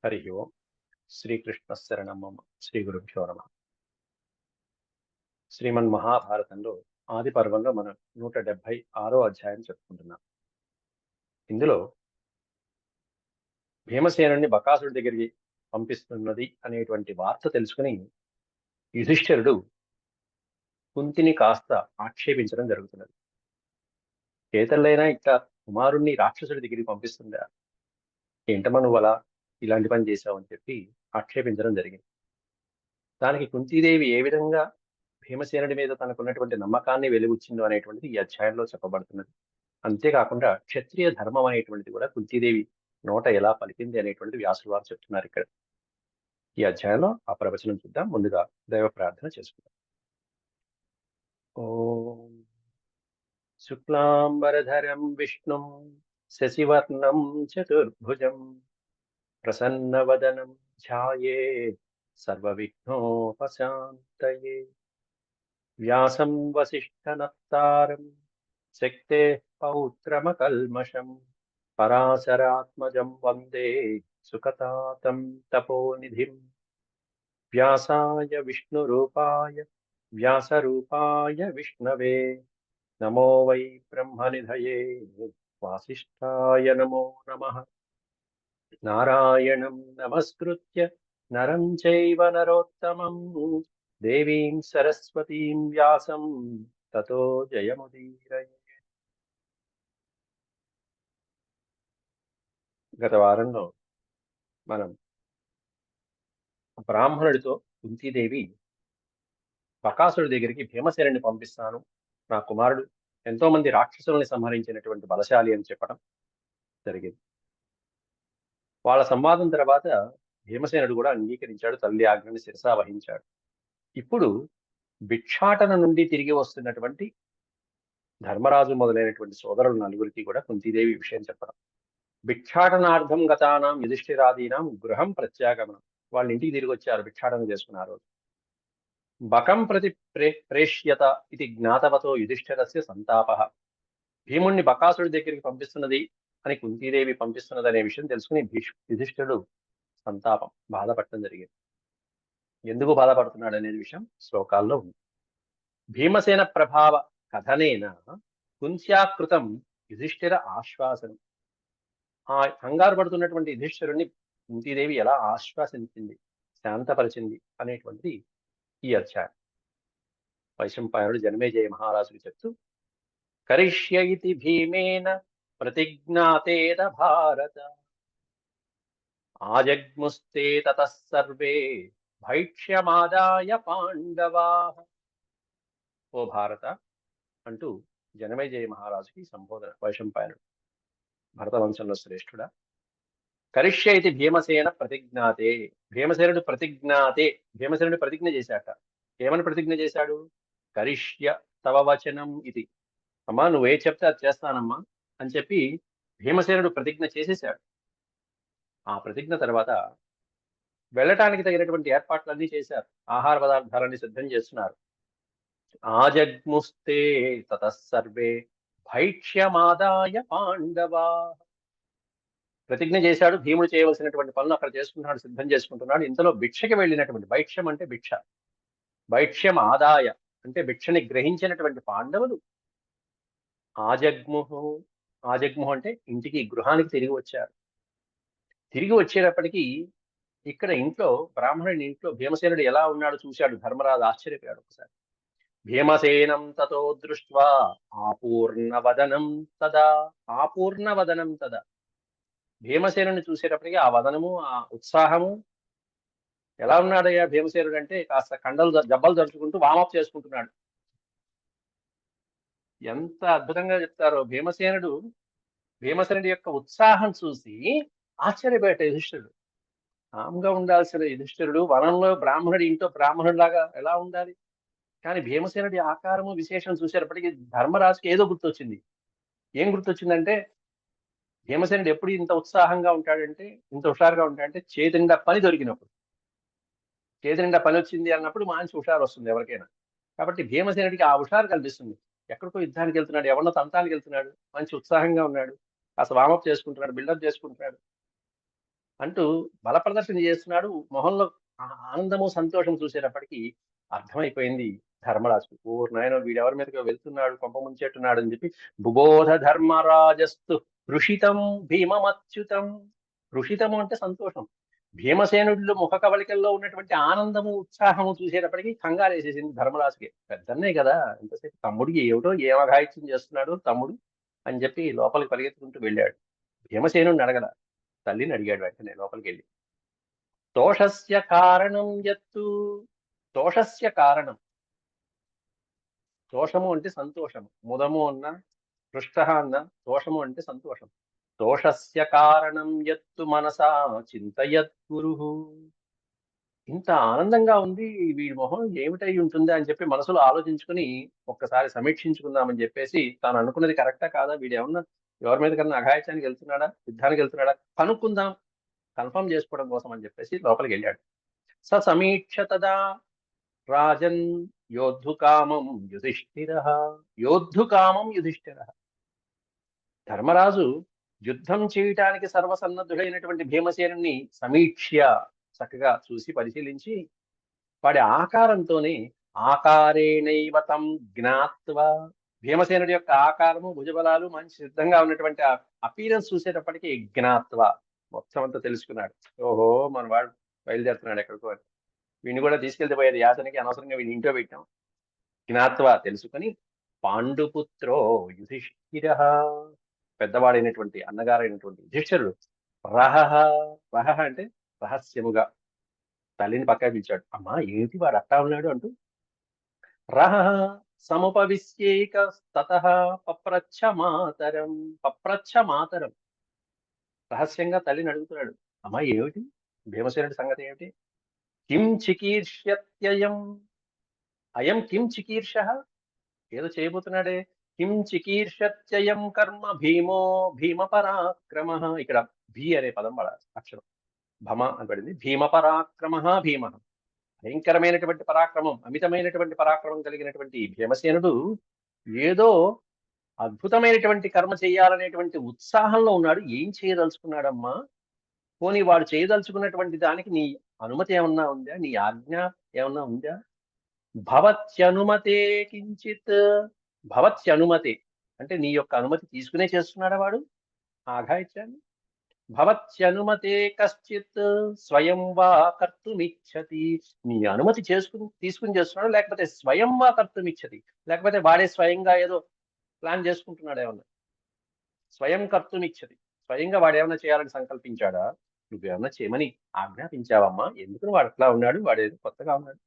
హరి ఓం శ్రీకృష్ణ శరణం మమ శ్రీ గురుభ్యో నమ. శ్రీమన్ మహాభారతంలో ఆది పర్వంలో మనం 176వ అధ్యాయం చెప్పుకుంటున్నాం. ఇందులో భీమసేనుని బకాసుడి దగ్గరికి పంపిస్తున్నది అనేటువంటి వార్త తెలుసుకుని యుధిష్ఠిరుడు కుంతిని కాస్త ఆక్షేపించడం జరుగుతున్నది. కేతల్లైనా ఇట్లా కుమారుణ్ణి రాక్షసుడి దగ్గరికి పంపిస్తుందా, ఏంటమ్మా నువ్వు అలా ఇలాంటి పని చేశావు అని చెప్పి ఆక్షేపించడం జరిగింది. దానికి కుంతీదేవి ఏ విధంగా భీమసేనుడి మీద తనకున్నటువంటి నమ్మకాన్ని వెలుగుచ్చిందో అనేటువంటిది ఈ అధ్యాయంలో చెప్పబడుతున్నది. అంతేకాకుండా క్షత్రియ ధర్మం అనేటువంటిది కూడా కుంతీదేవి నోట ఎలా పలికింది అనేటువంటిది వ్యాసుల వారు చెప్తున్నారు ఇక్కడ. ఈ అధ్యాయంలో ఆ ప్రవచనం చూద్దాం. ముందుగా దైవ ప్రార్థన చేసుకుందాం. ఓం శుక్లాంబరధరం విష్ణుం శశివర్ణం చతుర్భుజం ప్రసన్నవదనం ధ్యాయేత్ సర్వవిఘ్నోపశాంతయే. వ్యాసం వసిష్ఠనప్తారం శక్తేః పౌత్రమకల్మషం పరాశరాత్మజం వందే సుఖతాతం తపోనిధిం. వ్యాసాయ విష్ణురూపాయ వ్యాసరూపాయ విష్ణవే నమో వై బ్రహ్మనిధయే వాసిష్ఠాయ నమో నమః. నారాయణం నమస్కృత్య నరం చైవ నరోత్తమం దేవీం సరస్వతీం వ్యాసం తతో జయముదీరయే. గత వారంలో మనం బ్రాహ్మణుడితో కుంతీదేవి బకాసుడి దగ్గరికి భీమసేనుని పంపిస్తాను, నా కుమారుడు ఎంతో మంది రాక్షసుల్ని సంహరించినటువంటి బలశాలి అని చెప్పడం జరిగింది. వాళ్ళ సంవాదం తర్వాత భీమసేనుడు కూడా అంగీకరించాడు, తల్లి ఆజ్ఞని శిరసా వహించాడు. ఇప్పుడు భిక్షాటన నుండి తిరిగి వస్తున్నటువంటి ధర్మరాజు మొదలైనటువంటి సోదరులు నలుగురికి కూడా కుంతీదేవి విషయం చెప్పడం. భిక్షాటనార్థం గతానాం యుధిష్ఠిరాదీనాం గృహం ప్రత్యాగమనం. వాళ్ళ ఇంటికి తిరిగి వచ్చారు భిక్షాటన చేసుకున్నారు. బకం ప్రతి ప్రేష్యత ఇది జ్ఞాతవతో యుధిష్ఠిరస్య సంతాపః. భీముణ్ణి బకాసుడి దగ్గరికి పంపిస్తున్నది అని కుంతీదేవి పంపిస్తున్నది అనే విషయం తెలుసుకుని యుధిష్ఠిరుడు సంతాపం, బాధపడటం జరిగింది. ఎందుకు బాధపడుతున్నాడు అనేది విషయం శ్లోకాల్లో ఉంది. భీమసేన ప్రభావ కథనేన కుంత్యాకృతం యుధిష్ఠిర ఆశ్వాసనం. ఆ కంగారు పడుతున్నటువంటి యుధిష్ఠిరుణ్ణి కుంతీదేవి ఎలా ఆశ్వాసించింది, శాంతపరిచింది అనేటువంటిది ఈ అధ్యాయం. వైశంపాయనుడు జనమేజయ మహారాజుకి చెప్తూ, కరిష్య ఇతి భీమేన ప్రతిజ్ఞాతేన భారత ఆజగ్ముస్తే తతః సర్వే భైక్ష్యమాదాయ పాండవాః. ఓ భారత అంటూ జనమేజయ మహారాజుకి సంబోధన వైశంపాయనుడు. భరతవంశంలో శ్రేష్ఠుడా. కరిష్య ఇది భీమసేన ప్రతిజ్ఞాతే. భీమసేనుడు ప్రతిజ్ఞ చేశాట. ఏమని ప్రతిజ్ఞ చేశాడు? కరిష్య తవ వచనం ఇది. అమ్మా నువ్వే చెప్తే అది చేస్తానమ్మా అని చెప్పి భీమసేనుడు ప్రతిజ్ఞ చేసేశాడు. ఆ ప్రతిజ్ఞ తర్వాత వెళ్ళటానికి తగినటువంటి ఏర్పాట్లన్నీ చేశారు. ఆహార పదార్థాలన్నీ సిద్ధం చేస్తున్నారు. ఆజగ్ముస్తే తతః సర్వే భైక్ష్యమాదాయ పాండవా. ప్రతిజ్ఞ చేశాడు. భీముడు చేయవలసినటువంటి పనులు అక్కడ చేసుకుంటున్నాడు, సిద్ధం చేసుకుంటున్నాడు. ఇంతలో భిక్షకి వెళ్ళినటువంటి, భైక్ష్యం అంటే భిక్ష, భైక్ష్యం ఆదాయ అంటే భిక్షని గ్రహించినటువంటి పాండవులు ఆజగ్ముహు. ఆజగ్ముహు అంటే ఇంటికి, గృహానికి తిరిగి వచ్చారు. తిరిగి వచ్చేటప్పటికీ ఇక్కడ ఇంట్లో, బ్రాహ్మణుడి ఇంట్లో భీమసేనుడు ఎలా ఉన్నాడు చూశాడు ధర్మరాజు. ఆశ్చర్యపోయాడు ఒకసారి. భీమసేనం తతో దృష్ట్వా ఆపూర్ణవదనం తదా. ఆపూర్ణవదనం తదా. భీమసేనుని చూసేటప్పటికి ఆ వదనము, ఆ ఉత్సాహము. ఎలా ఉన్నాడయ్యా భీమసేనుడు అంటే కాస్త జబ్బలు జరుచుకుంటూ వామప్ చేసుకుంటున్నాడు. ఎంత అద్భుతంగా చెప్తారో. భీమసేనుడి యొక్క ఉత్సాహం చూసి ఆశ్చర్యపోయాడు యుధిష్ఠిరుడు. కామ్గా ఉండాల్సిన యుధిష్ఠిరుడు వనంలో బ్రాహ్మణుడి ఇంట్లో బ్రాహ్మణుడిలాగా ఎలా ఉండాలి? కానీ భీమసేనుడి ఆకారము విశేషం చూసేటప్పటికి ధర్మరాజుకి ఏదో గుర్తొచ్చింది. ఏం గుర్తొచ్చిందంటే, భీమసేనుడు ఎప్పుడు ఇంత ఉత్సాహంగా ఉంటాడంటే, ఇంత హుషారుగా ఉంటాడంటే చేతి నిండా పని దొరికినప్పుడు. చేతి నిండా పని వచ్చింది అన్నప్పుడు మంచి హుషారు వస్తుంది ఎవరికైనా. కాబట్టి భీమసేనుడికి ఆ హుషారు కనిపిస్తుంది. ఎక్కడికో యుద్ధానికి వెళ్తున్నాడు, ఎవరినో తంతానికి వెళ్తున్నాడు, మంచి ఉత్సాహంగా ఉన్నాడు, కాస్త వామప్ చేసుకుంటున్నాడు, బిల్డప్ చేసుకుంటున్నాడు. అంటూ బల ప్రదర్శన చేస్తున్నాడు. మొహంలో ఆనందము, సంతోషం చూసేటప్పటికి అర్థమైపోయింది ధర్మరాజుకు. ఓరి నాయనో వీడెవరి మీదకో వెళ్తున్నాడు, కొంప ముంచేట్టున్నాడు అని చెప్పి బుబోధ ధర్మరాజస్తు హృషితం భీమమచ్యుతం. హృషితము అంటే సంతోషం. భీమసేనుడిలో ముఖ కవళికల్లో ఉన్నటువంటి ఆనందము, ఉత్సాహము చూసేటప్పటికి కంగారేసేసింది ధర్మరాజుకి. పెద్దన్నే కదా, ఎంతసేపు తమ్ముడికి ఏమిటో ఏం అఘాయిత్యం చేస్తున్నాడు తమ్ముడు అని చెప్పి లోపలికి పరిగెత్తుకుంటూ వెళ్ళాడు. భీమసేనుడిని అడగల, తల్లిని అడిగాడు వెంటనే లోపలికి వెళ్ళి. తోషస్య కారణం యత్తు. తోషస్య కారణం, తోషము అంటే సంతోషము, ముదము అన్న, పృష్ట అన్న, తోషము అంటే సంతోషం. తోషస్య కారణం యత్తు మనసా చింతయత్ గురు. ఇంత ఆనందంగా ఉంది, వీడి మొహం ఏమిటై ఉంటుంది అని చెప్పి మనసులో ఆలోచించుకుని ఒక్కసారి సమీక్షించుకుందామని చెప్పేసి తాను అనుకున్నది కరెక్టా కాదా, వీడు ఏమన్నా ఎవరి మీద కన్నా అఘాయిత్యానికి వెళ్తున్నాడా, యుద్ధానికి వెళ్తున్నాడా కనుక్కుందాం, కన్ఫర్మ్ చేసుకోవడం కోసం అని చెప్పేసి లోపలికి వెళ్ళాడు. సమీక్ష తదా రాజన్ యోద్ధుకామం యుధిష్ఠిర. యోద్ధుకామం యుధిష్ఠిర. ధర్మరాజు యుద్ధం చేయటానికి సర్వసన్నద్ధుడైనటువంటి భీమసేనుని సమీక్ష చక్కగా చూసి పరిశీలించి వాడి ఆకారంతోనే ఆకారేణైవ తం జ్ఞాత్వా, భీమసేనుడి యొక్క ఆకారము, భుజబలాలు మంచి సిద్ధంగా ఉన్నటువంటి అపీరెన్స్ చూసేటప్పటికి జ్ఞాత్వ మొత్తం అంతా తెలుసుకున్నాడు. ఓహో మన వాడు బయలుదేరుతున్నాడు ఎక్కడికో అని. వీడిని కూడా తీసుకెళ్తే పోయేది యాతనకి, అనవసరంగా వీడిని ఇంట్లో పెట్టాం. జ్ఞాత్వ తెలుసుకొని పాండుపుత్రో యుధిష్ఠిర, పెద్దవాడైనటువంటి అన్నగారైనటువంటి యుధిష్ఠిరుడు రహహ. రహహ అంటే రహస్యముగా తల్లిని పక్కకి పిలిచాడు. అమ్మా ఏంటి వాడు అట్టా ఉన్నాడు అంటూ. రహహ సముపవిశ్యేక తతః పప్రచ్ఛ మాతరం. పప్రచ్ఛ మాతరం, రహస్యంగా తల్లిని అడుగుతున్నాడు. అమ్మా ఏమిటి భీమసేనుడి సంగతి ఏమిటి? కిం చికీర్ష్యత్యయం, అయం కిం చికీర్ష, ఏదో చేయబోతున్నాడే. కిం చికీర్షత్యయం కర్మ భీమో భీమ పరాక్రమ. ఇక్కడ భీ అనే పదం పడాలి, అక్షరం భమ అని పడింది. భీమ పరాక్రమ భీమ, భయంకరమైనటువంటి పరాక్రమం, అమితమైనటువంటి పరాక్రమం కలిగినటువంటి భీమసేనుడు ఏదో అద్భుతమైనటువంటి కర్మ చేయాలనేటువంటి ఉత్సాహంలో ఉన్నాడు. ఏం చేయదలుచుకున్నాడమ్మా? పోనీ వాడు చేయదలుచుకున్నటువంటి దానికి నీ అనుమతి ఏమన్నా ఉందా, నీ ఆజ్ఞ ఏమన్నా ఉందా? భవత్యనుమతే కించిత్. భవత్యనుమతే అంటే నీ యొక్క అనుమతి తీసుకునే చేస్తున్నాడా వాడు ఆ అఘాయిత్యాన్ని? భవత్యనుమతే కశ్చిత్ స్వయం వా కర్తుమిచ్చతి. నీ అనుమతి తీసుకుని చేస్తున్నాడు, లేకపోతే స్వయం వా కర్తుమిచ్చతి, లేకపోతే వాడే స్వయంగా ఏదో ప్లాన్ చేసుకుంటున్నాడు ఏమన్నా. స్వయం కర్తుమిచ్చతి, స్వయంగా వాడు ఏమన్నా చేయాలని సంకల్పించాడా? నువ్వేమన్నా చేయమని ఆజ్ఞాపించావమ్మా? ఎందుకు వాడు అట్లా ఉన్నాడు, వాడు ఏదో కొత్తగా ఉన్నాడు.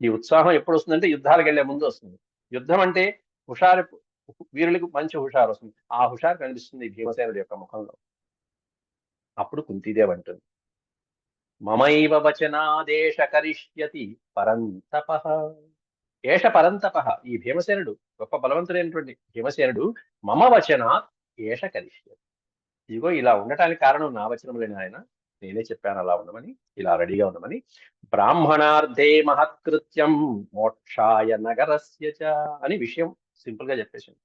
ఈ ఉత్సాహం ఎప్పుడు వస్తుందంటే యుద్ధాలకు వెళ్లే ముందు వస్తుంది. యుద్ధం అంటే హుషారు, వీరులకు మంచి హుషారు వస్తుంది. ఆ హుషారు కనిపిస్తుంది భీమసేనుడి యొక్క ముఖంలో. అప్పుడు కుంతీదేవి అంటుంది, మమైవ వచనాదేశ కరిష్యతి పరంతప. ఏష పరంతప, ఈ భీమసేనుడు, గొప్ప బలవంతుడైనటువంటి భీమసేనుడు మమ వచనాత్ ఏష కరిష్యతి. ఇదిగో ఇలా ఉండటానికి కారణం నా వచనములే నాయన, నేనే చెప్పాను అలా ఉండమని, ఇలా రెడీగా ఉండమని. బ్రాహ్మణార్థే మహత్కృత్యం మోక్షాయ నగరస్య చ అని విషయం సింపుల్ గా చెప్పేసింది.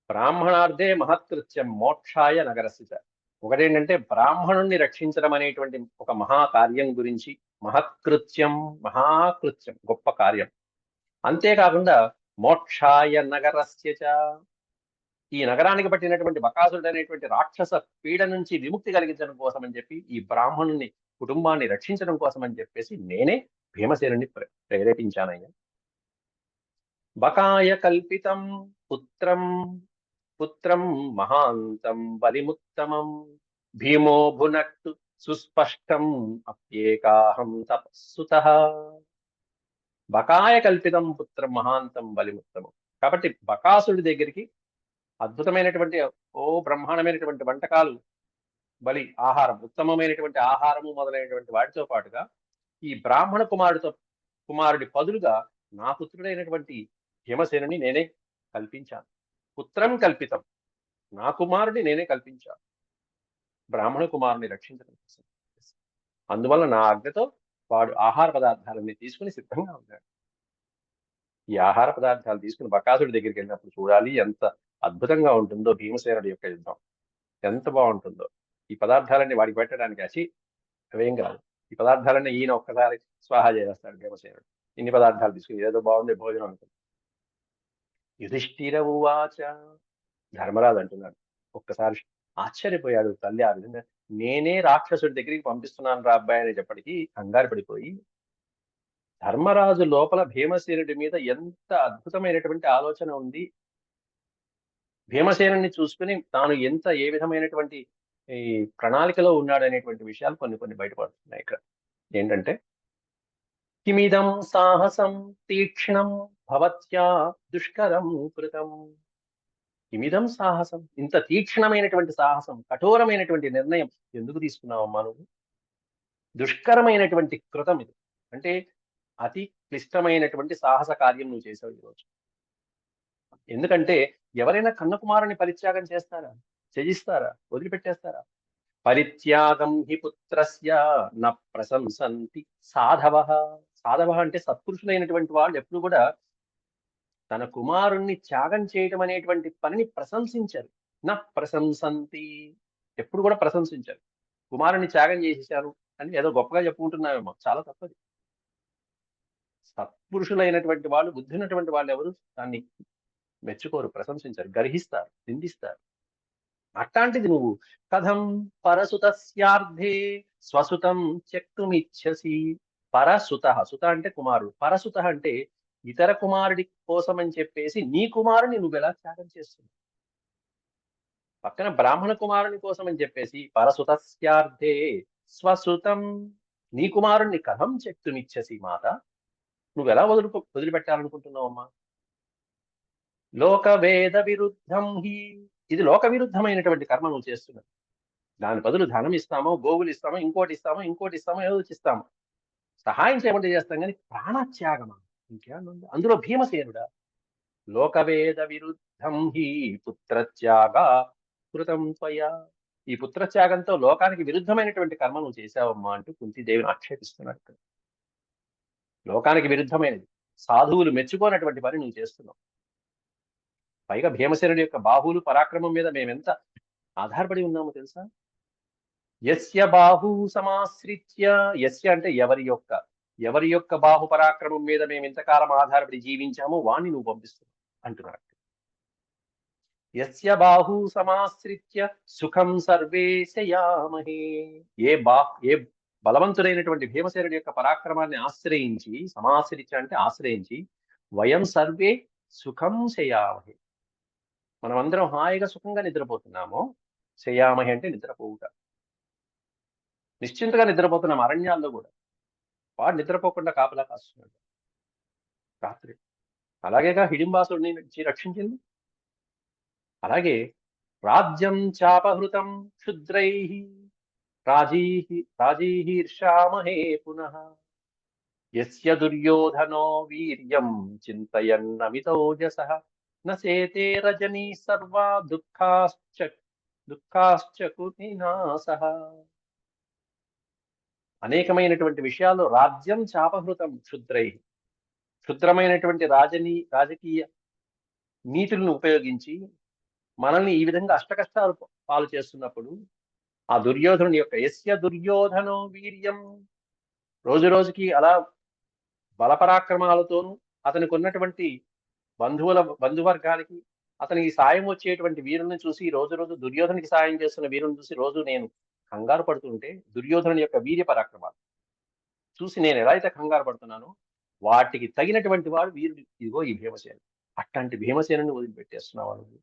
బ్రాహ్మణార్థే మహత్కృత్యం మోక్షాయ నగరస్య చ. ఒకటేంటంటే బ్రాహ్మణుణ్ణి రక్షించడం అనేటువంటి ఒక మహాకార్యం గురించి, మహత్కృత్యం, మహాకృత్యం గొప్ప కార్యం. అంతేకాకుండా మోక్షాయ నగరస్య చ, ఈ నగరానికి పట్టినటువంటి బకాసురుడు అనేటువంటి రాక్షస పీడ నుంచి విముక్తి కలిగించడం కోసం అని చెప్పి, ఈ బ్రాహ్మణుని కుటుంబాన్ని రక్షించడం కోసం అని చెప్పేసి నేనే భీమసేనుని ప్రేరేపించానయ్యా. బకాయ కల్పితం పుత్రం పుత్రం మహాంతం బలిముత్తమం భీమో భునక్తు సుస్పష్టం అప్యేకాహం తపస్సుతః. బకాయ కల్పితం పుత్రం మహాంతం బలిముత్తమం. కాబట్టి బకాసుడి దగ్గరికి అద్భుతమైనటువంటి బ్రహ్మాండమైనటువంటి వంటకాలు, బలి ఆహారం, ఉత్తమమైనటువంటి ఆహారము మొదలైనటువంటి వాటితో పాటుగా ఈ బ్రాహ్మణ కుమారుడి పదులుగా నా పుత్రుడైనటువంటి భీమసేనుని నేనే కల్పించాను. పుత్రం కల్పితం, నా కుమారుడిని నేనే కల్పించాను బ్రాహ్మణ కుమారుని రక్షించడం కోసం. అందువల్ల నా ఆజ్ఞతో వాడు ఆహార పదార్థాలన్నీ తీసుకుని సిద్ధంగా ఉన్నాడు. ఈ ఆహార పదార్థాలు తీసుకుని బకాసుడి దగ్గరికి వెళ్ళినప్పుడు చూడాలి ఎంత అద్భుతంగా ఉంటుందో భీమసేనుడి యొక్క యుద్ధం, ఎంత బాగుంటుందో. ఈ పదార్థాలన్నీ వాడికి పెట్టడానికి అచి అవేం కాదు. ఈ పదార్థాలన్నీ ఈయన ఒక్కసారి స్వాహా చేసేస్తాడు భీమసేనుడు. ఇన్ని పదార్థాలు తీసుకుని ఏదో బాగుంది భోజనం అనుకుంది. యుధిష్ఠిర ఉవాచ, ధర్మరాజు అంటున్నాడు. ఒక్కసారి ఆశ్చర్యపోయాడు తల్లి ఆ విధంగా. నేనే రాక్షసుడి దగ్గరికి పంపిస్తున్నాను రా అబ్బాయి అనేటప్పటికీ కంగారు పడిపోయి, ధర్మరాజు లోపల భీమసేనుడి మీద ఎంత అద్భుతమైనటువంటి ఆలోచన ఉంది, భీమసేనుని చూసుకుని తాను ఏ విధమైనటువంటి ఈ ప్రణాళికలో ఉన్నాడనేటువంటి విషయాలు కొన్ని కొన్ని బయటపడుతున్నాయి ఇక్కడ. ఏంటంటే, కిమిదం సాహసం తీక్ష్ణం భవత్యా దుష్కరం కృతం. కిమిదం సాహసం, ఇంత తీక్ష్ణమైనటువంటి సాహసం, కఠోరమైనటువంటి నిర్ణయం ఎందుకు తీసుకున్నావమ్మా నువ్వు? దుష్కరమైనటువంటి కృతం ఇది. అంటే అతి క్లిష్టమైనటువంటి సాహస కార్యం నువ్వు చేసావు ఈరోజు. ఎందుకంటే ఎవరైనా కన్నకుమారుని పరిత్యాగం చేస్తారా? త్యజిస్తారా? వదిలిపెట్టేస్తారా? పరిత్యాగం హి పుత్రస్య న ప్రశంసంతి సాధవః. సాధవః అంటే సత్పురుషులైనటువంటి వాళ్ళు ఎప్పుడు కూడా తన కుమారుణ్ణి త్యాగం చేయటం అనేటువంటి పనిని ప్రశంసించరు. నా ప్రశంసంతి, ఎప్పుడు కూడా ప్రశంసించరు. కుమారుణ్ణి త్యాగం చేసేశారు అని ఏదో గొప్పగా చెప్పుకుంటున్నామేమో, చాలా తప్పది. సత్పురుషులైనటువంటి వాళ్ళు, బుద్ధి ఉన్నటువంటి వాళ్ళు ఎవరు దాన్ని మెచ్చుకోరు, ప్రశంసించరు, గర్హిస్తారు, నిందిస్తారు. అట్లాంటిది నువ్వు కథం పరసుతస్యార్థే స్వసుతం త్యక్తుమిచ్చసి. పరసుత, సుత అంటే కుమారుడు, పరసుత అంటే ఇతర కుమారుడి కోసం అని చెప్పేసి నీ కుమారుని నువ్వెలా త్యాగం చేస్తున్నావు? పక్కన బ్రాహ్మణ కుమారుని కోసం అని చెప్పేసి పరసుతస్యార్థే స్వసుతం, నీ కుమారుణ్ణి కథం త్యక్తుమిచ్చసి మాత, నువ్వెలా వదిలిపెట్టాలనుకుంటున్నావమ్మా? లోకవేద విరుద్ధం హి, ఇది లోక విరుద్ధమైనటువంటి కర్మ నువ్వు చేస్తున్నావు. దాని బదులు ధనం ఇస్తామో, గోవులు ఇస్తామో, ఇంకోటి ఇస్తామో, ఏదో ఇస్తామో, సహాయం చేయమంటే చేస్తాం కానీ ప్రాణత్యాగమా? ఇంకేమన్నా అందులో భీమసేనుడా? లోకవేద విరుద్ధం హి పుత్రత్యాగ కృతం త్వయా. ఈ పుత్రత్యాగంతో లోకానికి విరుద్ధమైనటువంటి కర్మ నువ్వు చేశావమ్మా అంటూ కుంతీదేవిని ఆక్షేపిస్తున్నాడు ఇక్కడ. లోకానికి విరుద్ధమైనది, సాధువులు మెచ్చుకోనటువంటి పని నువ్వు చేస్తున్నావు. పైగా భీమసేనుడి యొక్క బాహువులు పరాక్రమం మీద మేమెంత ఆధారపడి ఉన్నామో తెలుసా? యస్య బాహు సమాశ్రిత్య, యస్య అంటే ఎవరి యొక్క బాహు పరాక్రమం మీద మేము ఇంతకాలం ఆధారపడి జీవించామో వాణ్ణి నువ్వు పంపిస్తున్నావు అంటున్నాడు. యస్య బాహు సమాశ్రిత్య సుఖం సర్వే శయామహే. ఏ బలవంతుడైనటువంటి భీమసేనుడి యొక్క పరాక్రమాన్ని ఆశ్రయించి, సమాశ్రిత్య అంటే ఆశ్రయించి, వయం సర్వే సుఖం శయామహే, మనం అందరం హాయిగా సుఖంగా నిద్రపోతున్నాము. శయామహి అంటే నిద్రపోవుట. నిశ్చింతగా నిద్రపోతున్నాం అరణ్యాల్లో కూడా. వాడు నిద్రపోకుండా కాపలా కాస్తున్నాడు రాత్రి. అలాగేగా హిడింబాసుడిని నుంచి రక్షించింది. అలాగే రాజ్యం చాపహృతం క్షుద్రై రాజీహీర్షామహే పునః యస్య దుర్యోధనో వీర్యం చింతయన్నమితోజసః నసేతే రజనీ సర్వా దుఃఖాశ్చ కునినాసః. అనేకమైనటువంటి విషయాల్లో రాజ్యం చాపహృతం క్షుద్రై, క్షుద్రమైనటువంటి రాజకీయ నీతులను ఉపయోగించి మనల్ని ఈ విధంగా అష్టకష్టాలు పాలు చేస్తున్నప్పుడు ఆ దుర్యోధనుని యొక్క యస్య దుర్యోధనో వీర్యం, రోజు రోజుకి అలా బలపరాక్రమాలతోనూ అతనికి ఉన్నటువంటి బంధువర్గానికి అతనికి సాయం వచ్చేటువంటి వీరుల్ని చూసి, రోజు రోజు దుర్యోధనికి సాయం చేస్తున్న వీరుని చూసి రోజు నేను కంగారు పడుతుంటే, దుర్యోధనుని యొక్క వీర్య పరాక్రమాలు చూసి నేను ఎలా అయితే కంగారు పడుతున్నానో, వాటికి తగినటువంటి వాడు వీరుడు ఇదిగో ఈ భీమసేనుడు. అట్లాంటి భీమసేనుని వదిలిపెట్టేస్తున్నావు నువ్వు.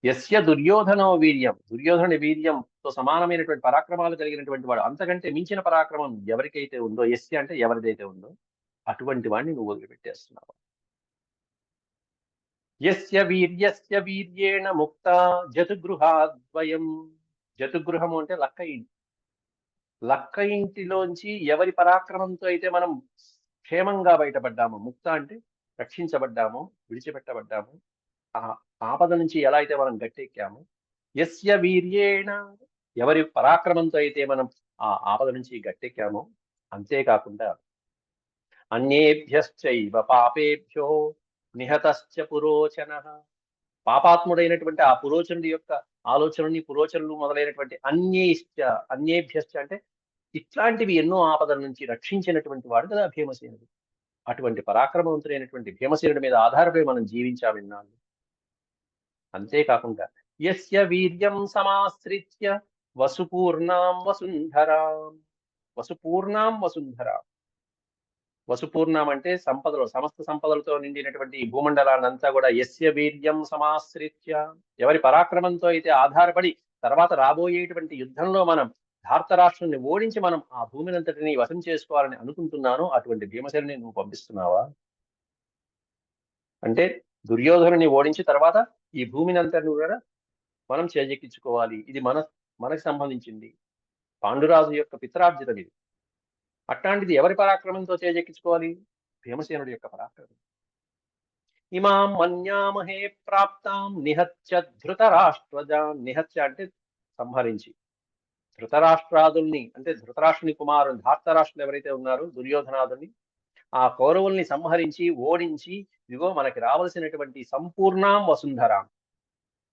యస్య దుర్యోధనో వీర్యం, దుర్యోధనుని వీర్యంతో సమానమైనటువంటి పరాక్రమాలు కలిగినటువంటి వాడు, అంతకంటే మించిన పరాక్రమం ఎవరికైతే ఉందో, యస్య అంటే ఎవరిదైతే ఉందో అటువంటి వాడిని నువ్వు వదిలిపెట్టేస్తున్నావు. యస్య వీర్యస్య వీర్యేణ ముక్త జతుగృహాద్వయం. జతుగృహము అంటే లక్క ఇంటి. లక్క ఇంటిలోంచి ఎవరి పరాక్రమంతో అయితే మనం క్షేమంగా బయటపడ్డాము, ముక్త అంటే రక్షించబడ్డాము, విడిచిపెట్టబడ్డాము, ఆ ఆపద నుంచి ఎలా అయితే మనం గట్టెక్కాము, యస్య వీర్యేణ ఎవరి పరాక్రమంతో అయితే మనం ఆ ఆపద నుంచి గట్టెక్కామో, అంతేకాకుండా అన్యేభ్యశ్చైవ పాపేభ్యో నిహతశ్చ పురోచన, పాపాత్ముడైనటువంటి ఆ పురోచనుడి యొక్క ఆలోచనని పురోచనలు మొదలైనటువంటి అన్యేభ్యశ్చ అంటే ఇట్లాంటివి ఎన్నో ఆపదల నుంచి రక్షించినటువంటి వాడు కదా భీమసేనుడు. అటువంటి పరాక్రమవంతుడైనటువంటి భీమసేనుడి మీద ఆధారపడి మనం జీవించామిన్నాళ్ళు. అంతేకాకుండా యస్య వీర్యం సమాశ్రిత్య వసుపూర్ణాం వసుంధరాం. వసుపూర్ణాం వసుంధరాం. వసుపూర్ణం అంటే సంపదలు, సమస్త సంపదలతో నిండినటువంటి ఈ భూమండలాన్ని అంతా కూడా యస్య వీర్యం సమాశ్రిత్య, ఎవరి పరాక్రమంతో అయితే ఆధారపడి తర్వాత రాబోయేటువంటి యుద్ధంలో మనం ధార్తరాష్ట్రుని ఓడించి మనం ఆ భూమినంతటిని వశం చేసుకోవాలని అనుకుంటున్నాను, అటువంటి భీమసేనుని నువ్వు పంపిస్తున్నావా? అంటే దుర్యోధనుని ఓడించి తర్వాత ఈ భూమిని అంతటిని కూడా మనం చేజెక్కించుకోవాలి. ఇది మనకు సంబంధించింది. పాండురాజు యొక్క పిత్రార్జితం ఇది. అట్లాంటిది ఎవరి పరాక్రమంతో చేజెక్కించుకోవాలి? భీమసేనుడి యొక్క పరాక్రమం. ఇమాం మన్యామహే ప్రాప్తాం నిహత్య ధృతరాష్ట్రజాన్. నిహత్య అంటే సంహరించి. ధృతరాష్ట్రాదుల్ని అంటే ధృతరాష్ట్రుని కుమారుని ధార్తరాష్ట్రులు ఎవరైతే ఉన్నారో దుర్యోధనాదుల్ని, ఆ కౌరవుల్ని సంహరించి ఓడించి ఇదిగో మనకి రావలసినటువంటి సంపూర్ణాం వసుంధరాం,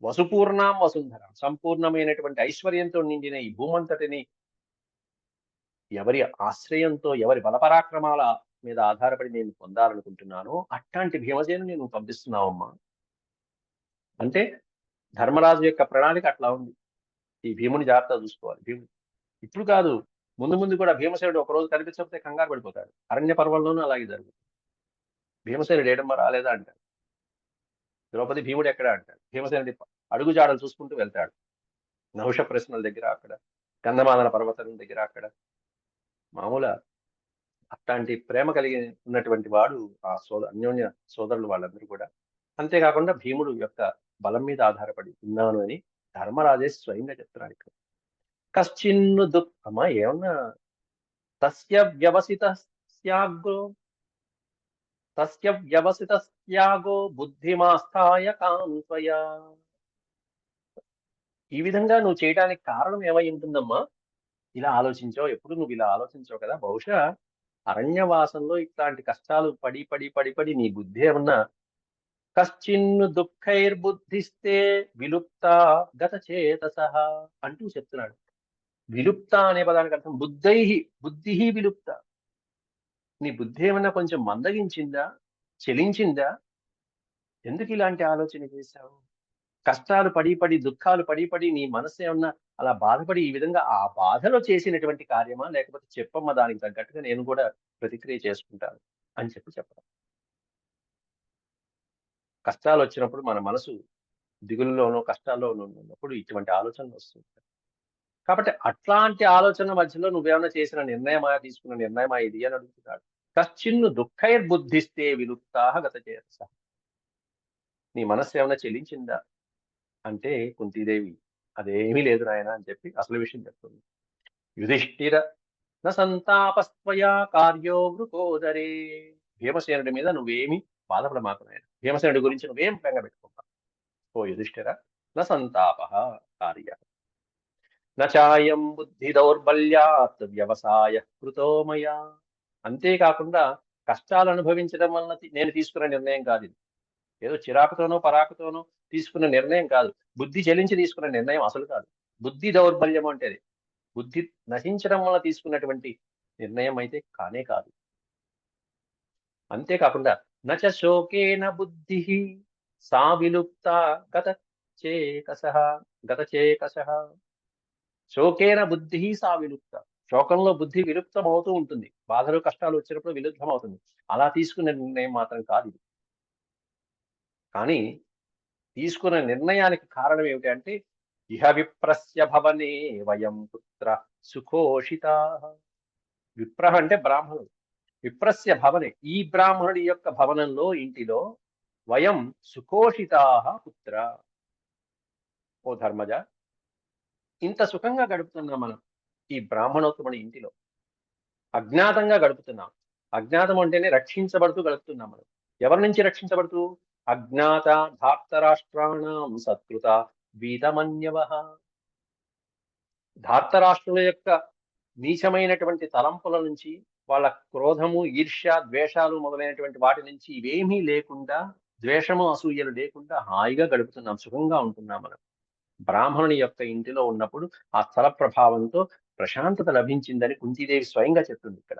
వసుపూర్ణాం వసుంధరాం, సంపూర్ణమైనటువంటి ఐశ్వర్యంతో నిండిన ఈ భూమంతటిని ఎవరి ఆశ్రయంతో, ఎవరి బలపరాక్రమాల మీద ఆధారపడి నేను పొందాలనుకుంటున్నాను, అట్లాంటి భీమసేనుని నువ్వు పంపిస్తున్నావమ్మా. అంటే ధర్మరాజు యొక్క ప్రణాళిక అట్లా ఉంది. ఈ భీముని జాగ్రత్తగా చూసుకోవాలి. భీముడు ఇప్పుడు కాదు, ముందు ముందు కూడా భీమసేనుడు ఒక రోజు కనిపించకపోతే కంగారు పడిపోతాడు. అరణ్య పర్వంలోనూ అలాగే జరుగుతుంది. భీమసేనుడు ఏడమ్మ రాలేదా అంటాడు. ద్రౌపది భీముడు ఎక్కడ అంటాడు. భీమసేనుడి అడుగు జాడలు చూసుకుంటూ వెళ్తాడు. నహుష ప్రశ్నల దగ్గర అక్కడ, గంధమాదన పర్వతం దగ్గర అక్కడ. మామూలు అట్లాంటి ప్రేమ కలిగి ఉన్నటువంటి వాడు ఆ అన్యోన్య సోదరులు వాళ్ళందరూ కూడా. అంతేకాకుండా భీముడు యొక్క బలం మీద ఆధారపడి ఉన్నాను అని ధర్మరాజే స్వయంగా చెప్తున్నాడు ఇక్కడ. కశ్చిన్ను దుఃఖమా ఏమన్నా తస్య వ్యవసితస్యాగో బుద్ధిమాస్థాయ కాంత్వయా. ఈ విధంగా నువ్వు చేయడానికి కారణం ఏమై ఉంటుందమ్మా? ఇలా ఆలోచించావు, ఎప్పుడు నువ్వు ఇలా ఆలోచించావు కదా, బహుశా అరణ్యవాసంలో ఇట్లాంటి కష్టాలు పడి పడి పడి పడి నీ బుద్ధి ఏమన్నా కశ్చిన్ను దుఃఖైర్బుద్ధిస్తే విలుప్త గత చేతసః అంటూ చెప్తున్నాడు. విలుప్త అనే పదానికి అర్థం బుద్ధి విలుప్త. నీ బుద్ధి ఏమన్నా కొంచెం మందగించిందా, చెలించిందా? ఎందుకు ఇలాంటి ఆలోచన చేశావు? కష్టాలు పడి పడి, దుఃఖాలు పడి పడి నీ మనసు ఏమన్నా అలా బాధపడి ఈ విధంగా ఆ బాధలో చేసినటువంటి కార్యమా, లేకపోతే చెప్పమ్మ దానికి తగ్గట్టుగా నేను కూడా ప్రతిక్రియ చేసుకుంటాను అని చెప్పడం. కష్టాలు వచ్చినప్పుడు మన మనసు దిగులులోనో కష్టాల్లోనూ ఉన్నప్పుడు ఇటువంటి ఆలోచనలు వస్తుంటాయి. కాబట్టి అట్లాంటి ఆలోచన మధ్యలో నువ్వేమైనా చేసిన నిర్ణయమా, తీసుకున్న నిర్ణయమా ఇది అని అడుగుతున్నాడు. కశ్చిన్ను దుఃఖైర్బుద్ధిస్తే విలుప్తాః గత చేతసః. నీ మనస్సు ఏమైనా చెల్లించిందా అంటే కుంతీదేవి అదేమీ లేదు నాయన అని చెప్పి అసలు విషయం చెప్తుంది. యుధిష్ఠిర న సంతాపస్త్వయా కార్యో వృకోదరే. భీమసేనుడి మీద నువ్వేమి బాధపడమాకు నాయన. భీమసేనుడి గురించి నువ్వేం బెంగ పెట్టుకోక. ఓ యుధిష్ఠిర న సంతాపః కార్య నాయం బుద్ధి దౌర్బల్యాత్ వ్యవసాయ కృతో మయా. అంతేకాకుండా కష్టాలు అనుభవించడం వలన నేను తీసుకున్న నిర్ణయం కాదు ఇది. ఏదో చిరాకుతోనో పరాకుతోనో తీసుకున్న నిర్ణయం కాదు. బుద్ధి చెలించి తీసుకున్న నిర్ణయం అసలు కాదు. బుద్ధి దౌర్బల్యం అంటే అది. బుద్ధి నశించడం వల్ల తీసుకున్నటువంటి నిర్ణయం అయితే కానే కాదు. అంతేకాకుండా నచ శోకేన బుద్ధి సా విలుప్త గత చేకసః. శోకేన బుద్ధి సా విలుప్త. శోకంలో బుద్ధి విలుప్తం అవుతూ ఉంటుంది. బాధలు కష్టాలు వచ్చినప్పుడు విలుప్తం అవుతుంది. అలా తీసుకున్న నిర్ణయం మాత్రం కాదు ఇది. కానీ తీసుకున్న నిర్ణయానికి కారణం ఏమిటి అంటే ఇహ విప్రస్య భవనే వయం పుత్ర సుఖోషితా. విప్ర అంటే బ్రాహ్మణుడు. విప్రస్య భవనే, ఈ బ్రాహ్మణుడి యొక్క భవనంలో, ఇంటిలో వయం సుఖోషితా పుత్ర. ఓ ధర్మజ, ఇంత సుఖంగా గడుపుతున్నాం మనం ఈ బ్రాహ్మణోత్తముడి ఇంటిలో. అజ్ఞాతంగా గడుపుతున్నాం. అజ్ఞాతం అంటేనే రక్షించబడుతూ గడుపుతున్నాం మనం. ఎవరి నుంచి రక్షించబడుతూ? అజ్ఞాత ధార్తరాష్ట్రాణం సత్కృత వీతమన్యవః. ధార్తరాష్ట్రుల యొక్క నీచమైనటువంటి తలంపుల నుంచి, వాళ్ళ క్రోధము, ఈర్ష్య, ద్వేషాలు మొదలైనటువంటి వాటి నుంచి ఇవేమీ లేకుండా, ద్వేషము అసూయలు లేకుండా హాయిగా గడుపుతున్నాం, సుఖంగా ఉంటున్నాం మనం. బ్రాహ్మణుని యొక్క ఇంటిలో ఉన్నప్పుడు ఆ స్థల ప్రభావంతో ప్రశాంతత లభించిందని కుంతీదేవి స్వయంగా చెప్తుంది ఇక్కడ.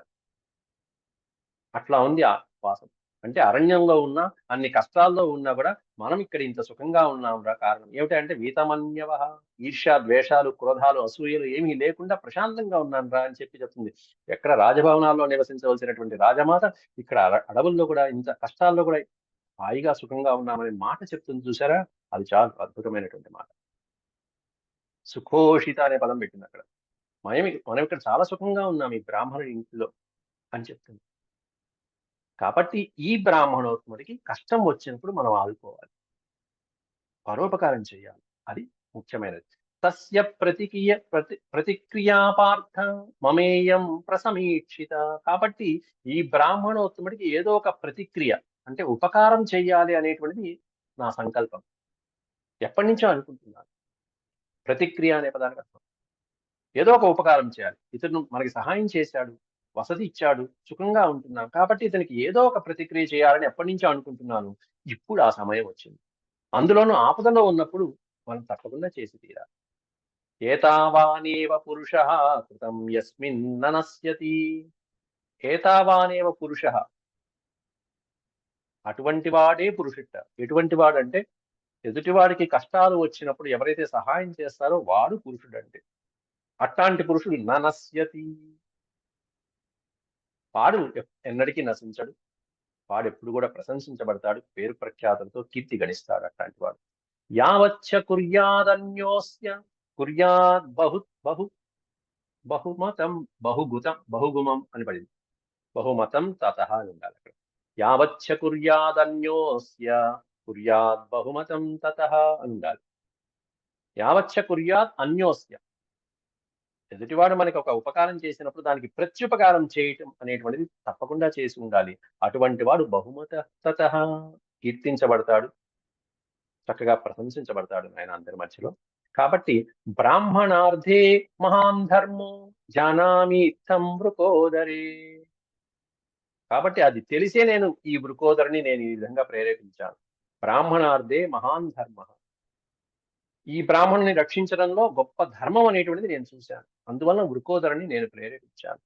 అట్లా ఉంది ఆ వాసం. అంటే అరణ్యంలో ఉన్నా, అన్ని కష్టాల్లో ఉన్నా గూడా, మనం ఇక్కడ ఇంత సుఖంగా ఉన్నాంరా కారణం ఏమిటంటే వీతమన్యవః, ఈర్ష్య, ద్వేషాలు, క్రోధాలు, అసూయలు ఏమీ లేకుండా ప్రశాంతంగా ఉన్నానురా అని చెప్పి చెప్తుంది. ఎక్కడ రాజభవనాల్లో నివసించవలసినటువంటి రాజమాత ఇక్కడ అడవుల్లో కూడా ఇంత కష్టాల్లో కూడా హాయిగా సుఖంగా ఉన్నామనే మాట చెప్తుంది చూసారా? అది చాలా అద్భుతమైనటువంటి మాట. సుఖోషిత అనే పదం పెట్టిందక్కడ. మనం ఇక్కడ చాలా సుఖంగా ఉన్నాం ఈ బ్రాహ్మణుడి ఇంటిలో అని చెప్తుంది. కాబట్టి ఈ బ్రాహ్మణోత్తముడికి కష్టం వచ్చినప్పుడు మనం ఆదుకోవాలి. పరోపకారం చేయాలి. అది ముఖ్యమైనది. తస్య ప్రతిక్రియా పార్థ మమేయం ప్రసమీక్షిత. కాబట్టి ఈ బ్రాహ్మణోత్తముడికి ఏదో ఒక ప్రతిక్రియ అంటే ఉపకారం చేయాలి అనేటువంటిది నా సంకల్పం. ఎప్పటినుంచో అనుకుంటున్నాను. ప్రతిక్రియ అనే పదానికి అర్థం. ఏదో ఒక ఉపకారం చేయాలి. ఇతను మనకి సహాయం చేశాడు, వసతి ఇచ్చాడు, సుఖంగా ఉంటున్నాం. కాబట్టి ఇతనికి ఏదో ఒక ప్రతిక్రియ చేయాలని ఎప్పటినుంచో అనుకుంటున్నాను. ఇప్పుడు ఆ సమయం వచ్చింది. అందులోనూ ఆపదలో ఉన్నప్పుడు మనం తప్పకుండా చేసి తీరాలి. ఏతావానేవ పురుషః కృతం యస్మిన్ ననశ్యతి. ఏతావానేవ పురుషః, అటువంటి వాడే పురుషుట. ఎటువంటి వాడంటే ఎదుటివాడికి కష్టాలు వచ్చినప్పుడు ఎవరైతే సహాయం చేస్తారో వాడు పురుషుడంటే. అట్లాంటి పురుషుడు ననశ్యతి. వాడు ఎన్నటికీ నశించడు. వాడెప్పుడు కూడా ప్రశంసించబడతాడు. పేరు ప్రఖ్యాతులతో కీర్తి గణిస్తాడు అట్లాంటి వాడు. యావచ్చ కుర్యాదన్యోస్య కుర్యాద్ బహుమతం బహుగుమం అని పడింది. బహుమతం తతః అని ఉండాలి అక్కడ. యావచ్చ కుర్యాదన్యోస్య కుర్యాద్ బహుమతం తతః అని ఉండాలి. యావచ్చ కుర్యాద్ అన్యోస్య, ఎదుటివాడు మనకి ఒక ఉపకారం చేసినప్పుడు దానికి ప్రత్యుపకారం చేయటం అనేటువంటిది తప్పకుండా చేసి ఉండాలి. అటువంటి వాడు బహుమత తతః కీర్తించబడతాడు, చక్కగా ప్రశంసించబడతాడు ఆయన అందరి మధ్యలో. కాబట్టి బ్రాహ్మణార్థే మహాన్ ధర్మో జానామి ఇత్థం వృకోదరే. కాబట్టి అది తెలిసే నేను ఈ వృకోదరిని నేను ఈ విధంగా ప్రేరేపించాను. బ్రాహ్మణార్థే మహాన్ ధర్మ. ఈ బ్రాహ్మణుని రక్షించడంలో గొప్ప ధర్మం అనేటువంటిది నేను చూశాను. అందువల్ల వృకోదరిని నేను ప్రేరేపించాను.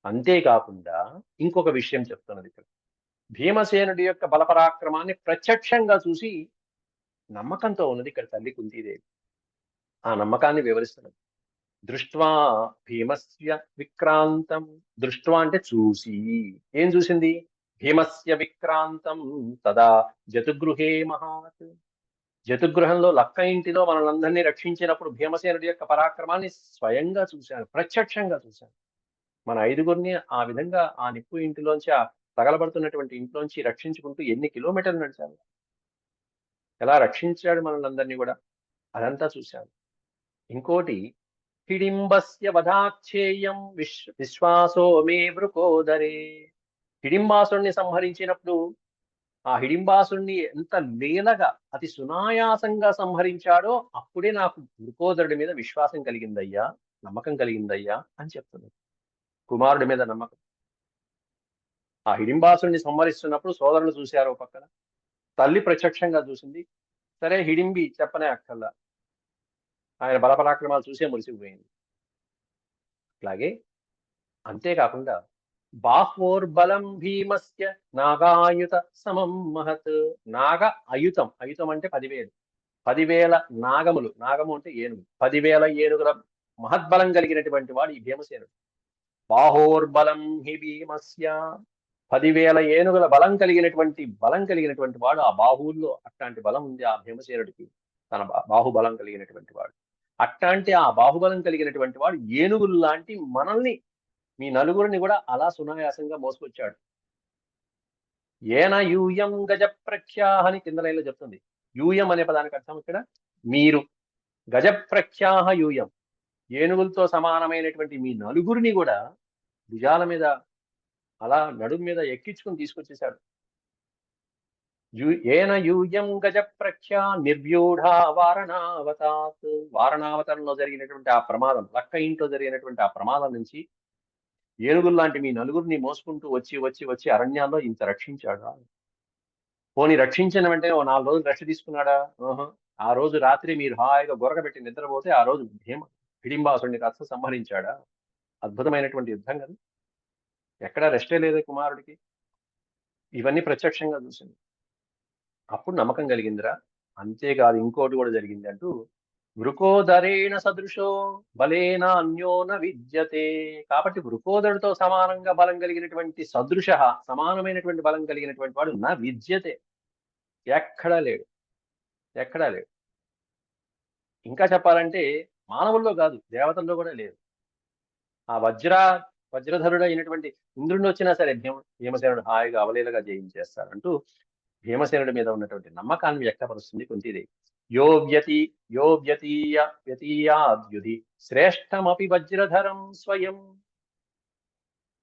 అంతేకాకుండా ఇంకొక విషయం చెప్తున్నది ఇక్కడ. భీమసేనుడి యొక్క బలపరాక్రమాన్ని ప్రత్యక్షంగా చూసి నమ్మకంతో ఉన్నది ఇక్కడ తల్లి కుంతీదేవి. ఆ నమ్మకాన్ని వివరిస్తున్నది. దృష్ట్వా భీమస్య విక్రాంతం. దృష్ట్వా అంటే చూసి. ఏం చూసింది? భీమస్య విక్రాంతం తదా జతుగృహే మహాత్. జతుగృహంలో లక్క ఇంటిలో మనల్ని రక్షించినప్పుడు భీమసేనుడి యొక్క పరాక్రమాన్ని స్వయంగా చూశాను, ప్రత్యక్షంగా చూశాను. మన ఐదుగురిని ఆ విధంగా ఆ నిప్పు ఇంటిలోంచి, ఆ తగలబడుతున్నటువంటి ఇంట్లోంచి రక్షించుకుంటూ ఎన్ని కిలోమీటర్లు నడిచాను, ఎలా రక్షించాడు మనల్ని కూడా, అదంతా చూశాను. ఇంకోటి, హిడింబస్య వధాచ్ఛేయం విశ్వాసో మే వృకోదరే. హిడింబాసుని సంహరించినప్పుడు ఆ హిడింబాసుని ఎంత లీలగా అతి సునాయాసంగా సంహరించాడో అప్పుడే నాకు వృకోదరుడి మీద విశ్వాసం కలిగిందయ్యా, నమ్మకం కలిగిందయ్యా అని చెప్తుంది. కుమారుడి మీద నమ్మకం. ఆ హిడింబాసుని సంహరిస్తున్నప్పుడు సోదరులు చూశారు పక్కన, తల్లి ప్రత్యక్షంగా చూసింది. సరే హిడింబి చెప్పనే అక్కర్లా, ఆయన బలపరాక్రమాలు చూసే మురిసిపోయింది. అట్లాగే అంతేకాకుండా బాహ్వోర్బలం భీమస్య నాగాయుత సమం మహత్. నాగ అయుతం, అయుతం అంటే 10,000, 10,000 నాగములు, నాగము అంటే ఏనుగు, 10,000 ఏనుగుల మహద్బలం కలిగినటువంటి వాడు ఈ భీమసేనుడు. బాహోర్బలం హి భీమస్య, 10,000 ఏనుగుల బలం కలిగినటువంటి వాడు. ఆ బాహువుల్లో అట్లాంటి బలం ఉంది ఆ భీమసేనుడికి, తన బాహుబలం కలిగినటువంటి వాడు. అట్లాంటి ఆ బాహుబలం కలిగినటువంటి వాడు ఏనుగులు లాంటి మనల్ని, మీ నలుగురిని కూడా అలా సునాయాసంగా మోసుకొచ్చాడు. ఏన యూయం గజ ప్రఖ్యాహ అని కింద లైన్లో చెప్తుంది. యూయం అనే పదానికి అర్థం ఇక్కడ మీరు. గజ ప్రఖ్యాహ యూయం, ఏనుగులతో సమానమైనటువంటి మీ నలుగురిని కూడా భుజాల మీద అలా నడుం మీద ఎక్కించుకుని తీసుకొచ్చేశాడు. ఏన యూయం గజ ప్రఖ్యా నిర్వ్యూఢ వారణావతాత్. వారణావతంలో జరిగినటువంటి ఆ ప్రమాదం, లక్క ఇంట్లో జరిగినటువంటి ఆ ప్రమాదం నుంచి ఏనుగుల్లాంటి మీ నలుగురిని మోసుకుంటూ వచ్చి అరణ్యాల్లో ఇంత రక్షించాడా? పోనీ రక్షించిన వెంటనే ఓ 4 రోజులు రెస్ట్ తీసుకున్నాడా? ఆ రోజు రాత్రి మీరు హాయిగా గొరగబెట్టి నిద్రపోతే ఆ రోజు హిడింబాసుడిని కాస్త సంహరించాడా? అద్భుతమైనటువంటి యుద్ధం కదా! ఎక్కడా రెస్టే లేదు కుమారుడికి. ఇవన్నీ ప్రత్యక్షంగా చూసింది. అప్పుడు నమ్మకం కలిగిందిరా. అంతేకాదు ఇంకోటి కూడా జరిగింది అంటూ, వృకోదరేణ సదృశో బలేన అన్యో న విద్యతే. కాబట్టి వృకోదరుడితో సమానంగా బలం కలిగినటువంటి సమానమైనటువంటి బలం కలిగినటువంటి వాడు నా విద్యతే. ఎక్కడా లేడు. ఎక్కడా లేడు. ఇంకా చెప్పాలంటే మానవుల్లో కాదు, దేవతల్లో కూడా లేదు. ఆ వజ్రధరుడైనటువంటి ఇంద్రుడిని వచ్చినా సరే భీమసేనుడు హాయిగా అవలీలగా జయించేస్తాడంటూ భీమసేనుడి మీద ఉన్నటువంటి నమ్మకాన్ని వ్యక్తపరుస్తుంది కుంతీదేవి. యో వ్యతీయాద్యుధి శ్రేష్టమపి వజ్రధరం స్వయం.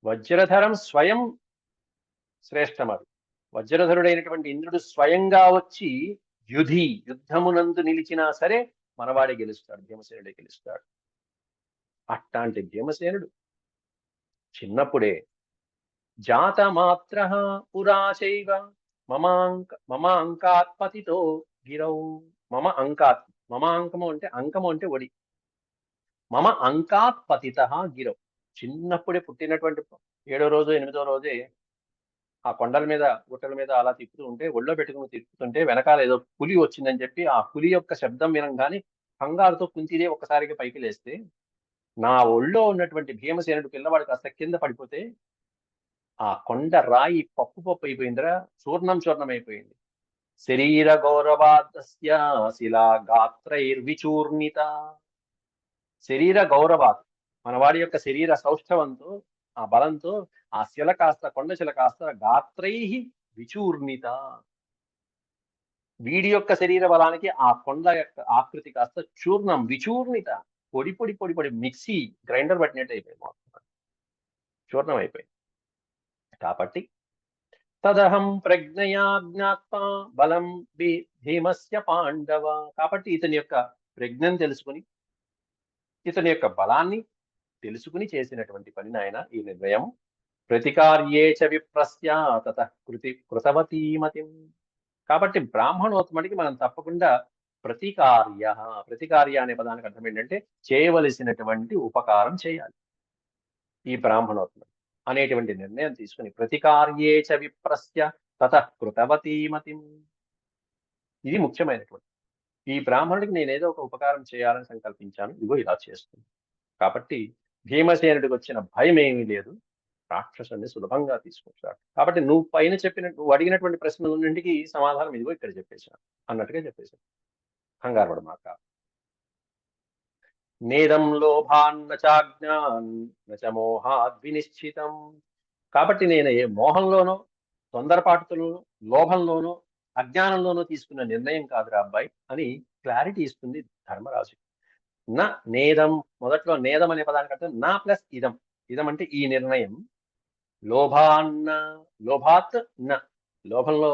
వజ్రధరం స్వయం శ్రేష్టమపి. వజ్రధరుడైనటువంటి ఇంద్రుడు స్వయంగా వచ్చి యుద్ధమునందు నిలిచినా సరే మనవాడే గెలుస్తాడు, భీమసేనుడే గెలుస్తాడు. అట్లాంటి భీమసేనుడు చిన్నప్పుడే జాతమాత్ర పురాచైవ మమాంకాత్ పతితో గిరౌ. మమాంకము అంటే అంకము అంటే ఒడి. మమ అంకాత్ పతిత గిరౌ. చిన్నప్పుడే పుట్టినటువంటి 7వ రోజు 8వ రోజే ఆ కొండల మీద గుట్టల మీద అలా తిప్పుతూ ఉంటే, ఒళ్ళో పెట్టుకుని తిప్పుతుంటే వెనకాల ఏదో పులి వచ్చిందని చెప్పి ఆ పులి యొక్క శబ్దం వినంగానే కంగారుతో కుంతిదేవి ఒక్కసారిగా పైకి లేస్తే, నా ఒళ్ళో ఉన్నటువంటి భీమసేనుడు పిల్లవాడు కాస్త కింద పడిపోతే ఆ కొండ రాయి పప్పు అయిపోయిందిరా. చూర్ణం అయిపోయింది. శరీర గౌరవాదస్య శిలా గాత్రైర్విచూర్ణిత. శరీర గౌరవాత్, మనవాడి యొక్క శరీర సౌష్ఠవంతో ఆ బలంతో ఆ కొండ శిల కాస్త గాత్రై విచూర్ణిత. వీడి యొక్క శరీర బలానికి ఆ కొండ యొక్క ఆకృతి కాస్త విచూర్ణిత. పొడి మిక్సీ గ్రైండర్ పట్టినట్టు అయిపోయింది, చూర్ణం అయిపోయింది. కాబట్టి తదహం ప్రజ్ఞయా జ్ఞాత్వా బలం భీమస్య పాండవ. కాబట్టి ఇతని యొక్క ప్రజ్ఞను తెలుసుకుని, ఇతని యొక్క బలాన్ని తెలుసుకుని చేసినటువంటి పని నాయన ఈ నిర్ణయం. ప్రతికార్యే చ విప్రస్య తతః కృతవతీమతిం. కాబట్టి బ్రాహ్మణోత్తముడికి మనం తప్పకుండా ప్రతికార్య అనే పదానికి అర్థం ఏంటంటే చేయవలసినటువంటి ఉపకారం చేయాలి ఈ బ్రాహ్మణోత్తముడు అనేటువంటి నిర్ణయం తీసుకుని ప్రతికార్యే చ విప్రస్య తతః కృతవతీమతిం. ఇది ముఖ్యమైనటువంటి. ఈ బ్రాహ్మణుడికి నేనేదో ఒక ఉపకారం చేయాలని సంకల్పించాను, ఇదిగో ఇలా చేస్తుంది. కాబట్టి భీమసేనుడికి వచ్చిన భయం ఏమీ లేదు, రాక్షసుని సులభంగా తీసుకొచ్చాడు. కాబట్టి నువ్వు అడిగినటువంటి ప్రశ్నలన్నింటికి సమాధానం ఇదిగో ఇక్కడ చెప్పేశాను అన్నట్టుగా చెప్పేశాను. కంగారు పడ మాట. నేదం లోభాన్న చాజ్ఞాన్న మోహాద్ వినిశ్చితం. కాబట్టి నేను ఏ మోహంలోనో తొందరపాటులోనో లోభంలోనో అజ్ఞానంలోనో తీసుకున్న నిర్ణయం కాదురా అబ్బాయి అని క్లారిటీ ఇస్తుంది ధర్మరాజు. నా నేదం, మొదట్లో నేదం అనే పదానికి అర్థం నా ప్లస్ ఇదం. ఇదం అంటే ఈ నిర్ణయం. లోభాత్ న, లోభంలో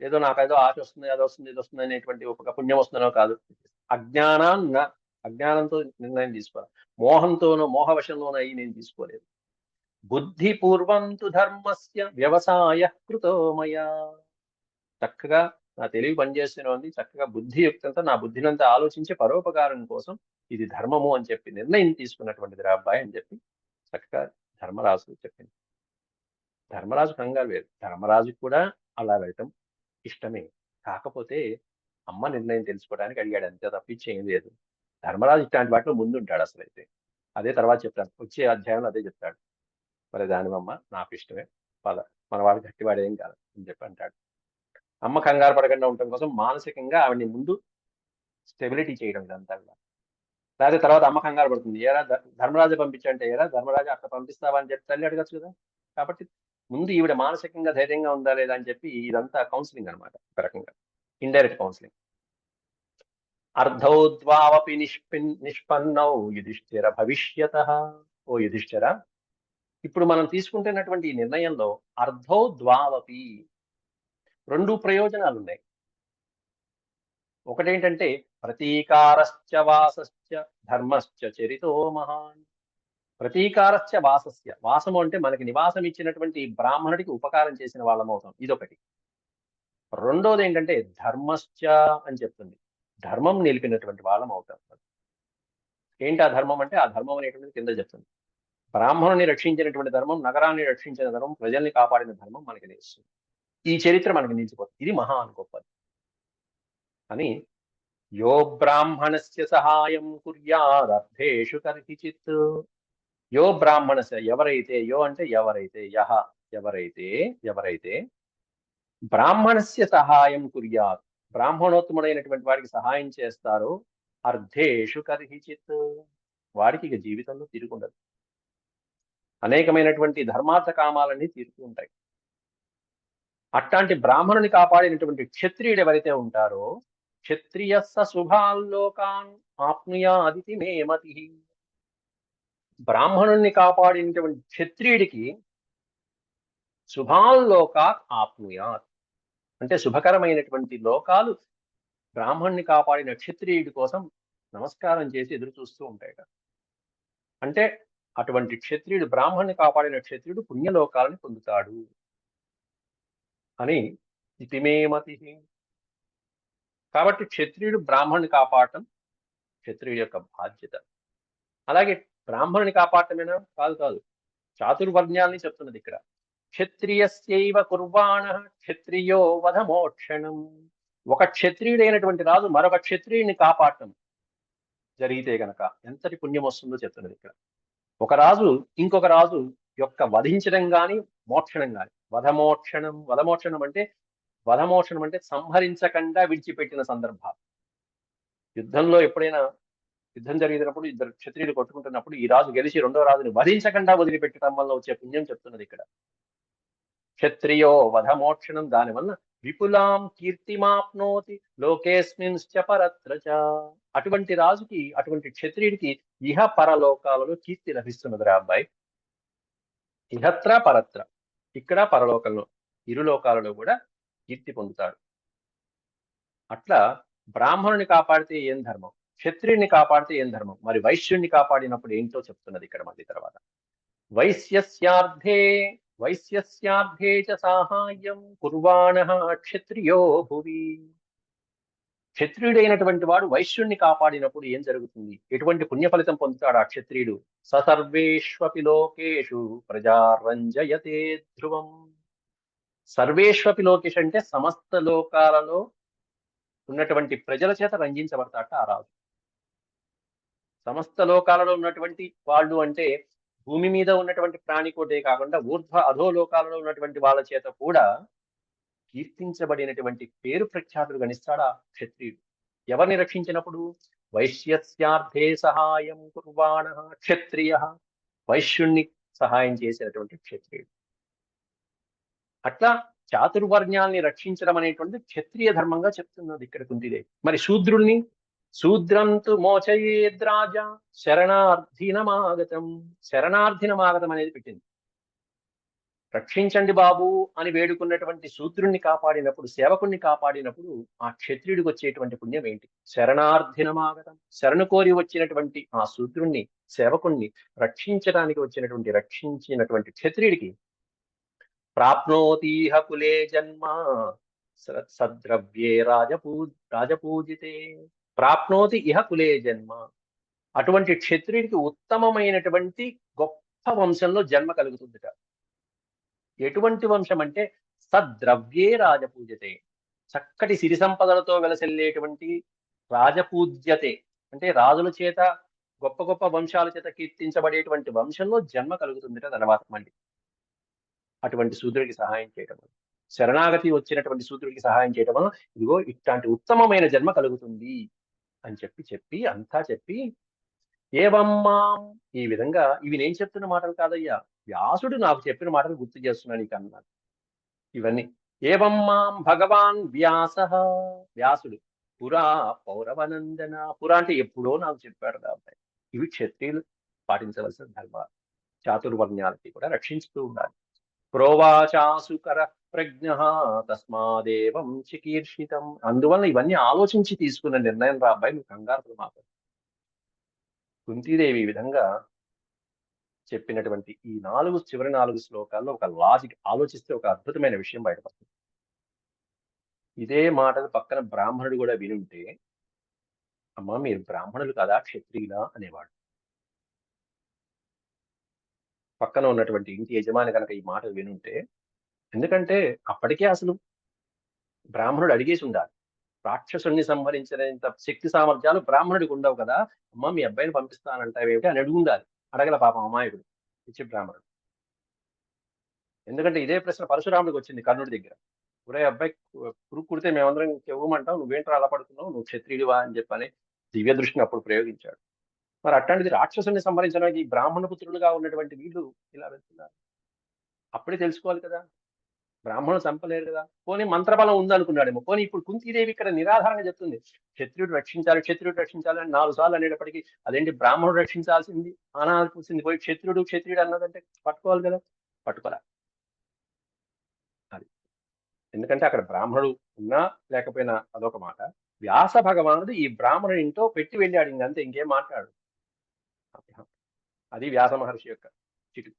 ఏదో నాకేదో ఆశ వస్తుంది, అది వస్తుంది, ఇది వస్తుంది అనేటువంటి ఒక పుణ్యం వస్తుందనో కాదు. అజ్ఞానాన్న, అజ్ఞానంతో నిర్ణయం తీసుకోవాలి. మోహవశంలోనో అయ్యి నేను తీసుకోలేదు. బుద్ధిపూర్వం తు ధర్మస్య వ్యవసాయ కృతోమయ. చక్కగా నా తెలివి పనిచేస్తున్నది, చక్కగా బుద్ధియుక్తంతో నా బుద్ధినంతా ఆలోచించి పరోపకారం కోసం ఇది ధర్మము అని చెప్పి నిర్ణయం తీసుకున్నటువంటిది రా అబ్బాయి అని చెప్పి చక్కగా ధర్మరాజు చెప్పింది. ధర్మరాజు కంగారు వేరు. ధర్మరాజుకి కూడా అలా వెళ్ళటం ఇష్టమే. కాకపోతే అమ్మ నిర్ణయం తెలుసుకోవడానికి అడిగాడు, అంతే తప్పించి ఏం లేదు. ధర్మరాజు ఇట్లాంటి వాటిలో ముందుంటాడు అసలైతే. అదే తర్వాత చెప్తాడు, వచ్చే అధ్యాయంలో అదే చెప్తాడు. మరి దానివమ్మ నాకు ఇష్టమే, పద, మన వాడు గట్టివాడు ఏం కాదు అని చెప్పి అంటాడు. అమ్మ కంగారు పడకుండా ఉండటం కోసం మానసికంగా ఆవిడ్ని ముందు స్టెబిలిటీ చేయడం ఇదంతా. లేకపోతే తర్వాత అమ్మ కంగారు పడుతుంది, ఏరా ధర్మరాజు పంపించంటే, ఏరా ధర్మరాజు అక్కడ పంపిస్తావా అని చెప్పి తల్లి అడగచ్చు కదా. కాబట్టి ముందు ఈవిడ మానసికంగా ధైర్యంగా ఉందా లేదా అని చెప్పి ఇదంతా కౌన్సిలింగ్ అనమాట, ఒక రకంగా ఇండైరెక్ట్ కౌన్సిలింగ్. అర్ధౌద్వావపి నిష్పన్నౌ యుధిష్ఠిర భవిష్యతః. ఓ యుధిష్ఠిర, ఇప్పుడు మనం తీసుకుంటున్నటువంటి ఈ నిర్ణయంలో అర్ధౌద్వావపి 2 ప్రయోజనాలు ఉన్నాయి. ఒకటేంటంటే ప్రతీకారశ్చ వాసశ్చ ధర్మశ్చ చరితో మహాన్. ప్రతీకారశ్చ వాసస్య, వాసము అంటే మనకి నివాసం ఇచ్చినటువంటి బ్రాహ్మణుడికి ఉపకారం చేసిన వాళ్ళం అవుతాం, ఇదొకటి. రెండోది ఏంటంటే ధర్మశ్చ అని చెప్తుంది. ధర్మం నిలిపినటువంటి వాళ్ళం అవుతాం. ఏంటి ఆ ధర్మం అంటే, ఆ ధర్మం అనేటువంటిది కింద చెప్తుంది. బ్రాహ్మణుని రక్షించినటువంటి ధర్మం, నగరాన్ని రక్షించిన ధర్మం, ప్రజల్ని కాపాడిన ధర్మం మనకి తెలుస్తుంది. ఈ చరిత్ర మనకి నిలిచిపోతుంది. ఇది మహా గొప్పది అని. యో బ్రాహ్మణస్య సహాయం కుర్యాదర్థేషు కర్హిచిత్. యో బ్రాహ్మణస్య, ఎవరైతే, యో అంటే ఎవరైతే, యహ ఎవరైతే, ఎవరైతే బ్రాహ్మణస్య సహాయం కుర్యాత్, బ్రాహ్మణోత్తముడైనటువంటి వాడికి సహాయం చేస్తారో, అర్థేషు కర్హిచిత్, వాడికి ఇక జీవితంలో తిరుగుండదు. అనేకమైనటువంటి ధర్మార్థ కామాలన్నీ తీరుతూ ఉంటాయి. అట్లాంటి బ్రాహ్మణుని కాపాడినటువంటి క్షత్రియుడు ఎవరైతే ఉంటారో, క్షత్రియస్స శుభాల్లోకాన్ ఆప్నుయాదితి మే మతి. బ్రాహ్మణుణ్ణి కాపాడినటువంటి క్షత్రియుడికి శుభాల్లోకాత్ ఆప్నుయాత్, అంటే శుభకరమైనటువంటి లోకాలు బ్రాహ్మణ్ణి కాపాడిన క్షత్రియుడి కోసం నమస్కారం చేసి ఎదురు చూస్తూ ఉంటాయట. అంటే అటువంటి క్షత్రియుడు, బ్రాహ్మణ్ణి కాపాడిన క్షత్రియుడు పుణ్యలోకాలను పొందుతాడు అని ఇతి మే మతి. కాబట్టి క్షత్రియుడు బ్రాహ్మణ్ణి కాపాడటం క్షత్రియుడి యొక్క బాధ్యత. అలాగే బ్రాహ్మణుని కాపాడటమేనా? కాదు కాదు, చాతుర్వర్ణ్యాల్ని చెప్తున్నది ఇక్కడ. క్షత్రియస్యైవ కుర్వాణ క్షత్రియో వధమోక్షణం. ఒక క్షత్రియుడైనటువంటి రాజు మరొక క్షత్రియుడిని కాపాడటం జరిగితే గనక ఎంతటి పుణ్యం వస్తుందో చెప్తున్నది ఇక్కడ. ఒక రాజు ఇంకొక రాజు యొక్క వధించడం గాని, మోక్షణం గాని. వధమోక్షణం, వధమోక్షణం అంటే సంహరించకుండా విడిచిపెట్టిన సందర్భాలు. యుద్ధంలో ఎప్పుడైనా యుద్ధం జరిగినప్పుడు ఇద్దరు క్షత్రియులు కొట్టుకుంటున్నప్పుడు ఈ రాజు గెలిచి రెండో రాజుని వధించకుండా వదిలిపెట్టడం వల్ల వచ్చే పుణ్యం చెప్తున్నది ఇక్కడ. క్షత్రియో వధమోక్షణం, దానివల్ల విపులాం కీర్తిమాప్నోతి లోకేస్మిన్శ్చ పరత్రచ. అటువంటి రాజుకి, అటువంటి క్షత్రియుడికి ఇహ పరలోకాలలో కీర్తి లభిస్తున్నది రా అబ్బాయి. ఇహత్ర పరత్ర, ఇక్కడ పరలోకంలో, ఇరు లోకాలలో కూడా కీర్తి పొందుతాడు. అట్లా బ్రాహ్మణుని కాపాడితే ఏం ధర్మం, క్షత్రియుని కాపాడితే ఏం ధర్మం, మరి వైశ్యుణ్ణి కాపాడినప్పుడు ఏంటో చెప్తున్నది ఇక్కడ మళ్ళీ తర్వాత. వైశ్యస్యార్థే వైశ్యస్యార్థే చ సాహాయ్యం కుర్వాణః క్షత్రియో భువి. క్షత్రియుడైనటువంటి వాడు వైశ్యుణ్ణి కాపాడినప్పుడు ఏం జరుగుతుంది, ఎటువంటి పుణ్య ఫలితం పొందుతాడు ఆ క్షత్రియుడు? సర్వేష్వపి లోకేషు ప్రజారంజయతే ధ్రువం. సర్వేష్వపి లోకేష్ అంటే సమస్త లోకాలలో ఉన్నటువంటి ప్రజల చేత రంజించబడతాట ఆ రాజు. సమస్త లోకాలలో ఉన్నటువంటి వాళ్ళు అంటే భూమి మీద ఉన్నటువంటి ప్రాణికోటే కాకుండా ఊర్ధ్వ అధోలోకాలలో ఉన్నటువంటి వాళ్ళ చేత కూడా కీర్తించబడినటువంటి పేరు ప్రఖ్యాతులు గణిస్తాడా క్షత్రియుడు. ఎవరిని రక్షించినప్పుడు? వైశ్యస్యార్థే సహాయం కుర్వాణ క్షత్రియ, వైశ్యుణ్ణి సహాయం చేసినటువంటి క్షత్రియుడు. అట్లా చాతుర్వర్ణ్యాల్ని రక్షించడం అనేటువంటి క్షత్రియ ధర్మంగా చెప్తున్నది ఇక్కడ కుంతిదేవి. మరి శూద్రుల్ని, శూద్రంతు మోచయేద్రాజ శరణార్థినమాగతం. శరణార్థినమాగతం అనేది పెట్టింది. రక్షించండి బాబు అని వేడుకున్నటువంటి శూద్రుణ్ణి కాపాడినప్పుడు, సేవకుణ్ణి కాపాడినప్పుడు ఆ క్షత్రియుడికి వచ్చేటువంటి పుణ్యం ఏంటి? శరణార్థినమాగతం. శరణు కోరి వచ్చినటువంటి ఆ శూద్రుణ్ణి, సేవకుణ్ణి రక్షించడానికి రక్షించినటువంటి క్షత్రియుడికి ప్రాప్నోతీహ కులే జన్మ సద్రవ్యే రాజపూజితే. ప్రాప్నోతి ఇహ కులే జన్మ. అటువంటి క్షత్రియుడికి ఉత్తమమైనటువంటి గొప్ప వంశంలో జన్మ కలుగుతుందిట. ఎటువంటి వంశం అంటే సద్రవ్యే రాజపూజ్యతే. చక్కటి సిరి సంపదలతో వెలసెల్లేటువంటి రాజపూజ్యతే అంటే రాజుల చేత, గొప్ప గొప్ప వంశాల చేత కీర్తించబడేటువంటి వంశంలో జన్మ కలుగుతుందిట తర్వాత మళ్ళీ. అటువంటి శూద్రుడికి సహాయం చేయటం వల్ల, శరణాగతి వచ్చినటువంటి శూద్రుడికి సహాయం చేయటం వల్ల ఇదిగో ఇట్లాంటి ఉత్తమమైన జన్మ కలుగుతుంది అని చెప్పి అంతా చెప్పి, ఏవం మాం, ఈ విధంగా, ఇవి నేను చెప్తున్న మాటలు కాదయ్యా, వ్యాసుడు నాకు చెప్పిన మాటలు గుర్తు చేస్తున్నాను నీకు అన్నాడు ఇవన్నీ. ఏవం మాం భగవాన్ వ్యాసుడు పురా పౌరవనందన. పురా అంటే ఎప్పుడో నాకు చెప్పాడు కాబట్టి. ఇవి క్షత్రియులు పాటించవలసిన ధర్మాలు. చాతుర్వర్ణ్యాలకి కూడా రక్షించుతూ ఉండాలి. ప్రోవాచాసుకర ప్రజ్ఞ తస్మాదేవం చికీర్షితం. అందువల్ల ఇవన్నీ ఆలోచించి తీసుకున్న నిర్ణయం రా అబ్బాయి, నువ్వు కంగారు మాకు. కుంతీదేవి ఈ విధంగా చెప్పినటువంటి ఈ చివరి 4 శ్లోకాల్లో ఒక లాజిక్ ఆలోచిస్తే ఒక అద్భుతమైన విషయం బయటపడుతుంది. ఇదే మాటలు పక్కన బ్రాహ్మణుడు కూడా వినుంటే అమ్మా మీరు బ్రాహ్మణులు కదా, క్షత్రియులా అనేవాడు. పక్కన ఉన్నటువంటి ఇంటి యజమాని గనక ఈ మాటలు వినుంటే, ఎందుకంటే అప్పటికే అసలు బ్రాహ్మణుడు అడిగేసి ఉండాలి. రాక్షసుడిని సంహరించినంత శక్తి సామర్థ్యాలు బ్రాహ్మణుడికి ఉండవు కదా! అమ్మా మీ అబ్బాయిని పంపిస్తానంటావేమిటి అని అడుగుండాలి. అడగల పాపం అమాయకుడు. పిచ్చి బ్రాహ్మణుడు. ఎందుకంటే ఇదే ప్రశ్న పరశురాముడికొచ్చింది కర్ణుడి దగ్గర. ఒరేయ్ అబ్బాయి పురుగు కుడితే మేమందరం కెవ్వుమంటాం. నువ్వేంట్రా అలా పడుతున్నావు? నువ్వు క్షత్రియుడివా అని చెప్పని దివ్య దృష్టిని అప్పుడు ప్రయోగించాడు. మరి అట్లాంటిది రాక్షసుడిని సంహరించడానికి బ్రాహ్మణ పుత్రులుగా ఉన్నటువంటి వీళ్ళు ఇలా వెళ్తున్నారు. అప్పుడే తెలుసుకోవాలి కదా! బ్రాహ్మణులు చంపలేరు కదా! పోనీ మంత్రబలం ఉందనుకున్నాడేమో. పోనీ ఇప్పుడు కుంతీదేవి ఇక్కడ నిరాధారంగా చెప్తుంది. క్షత్రియుడు రక్షించాలి, క్షత్రియుడు రక్షించాలి అని 4 సార్లు అనేటప్పటికి అదేంటి బ్రాహ్మణుడు రక్షించాల్సింది అనాల్సింది పోయి క్షత్రియుడు, క్షత్రియుడు అన్నదంటే పట్టుకోవాలి కదా! పట్టుకోలా. అది. ఎందుకంటే అక్కడ బ్రాహ్మణుడు ఉన్నా లేకపోయినా అదొక మాట. వ్యాస భగవానుడు ఈ బ్రాహ్మణుడి ఇంట్లో పెట్టి వెళ్ళాడు ఇంగంతే ఇంకేం మాట్లాడడు. అది వ్యాస మహర్షి యొక్క చిటికు.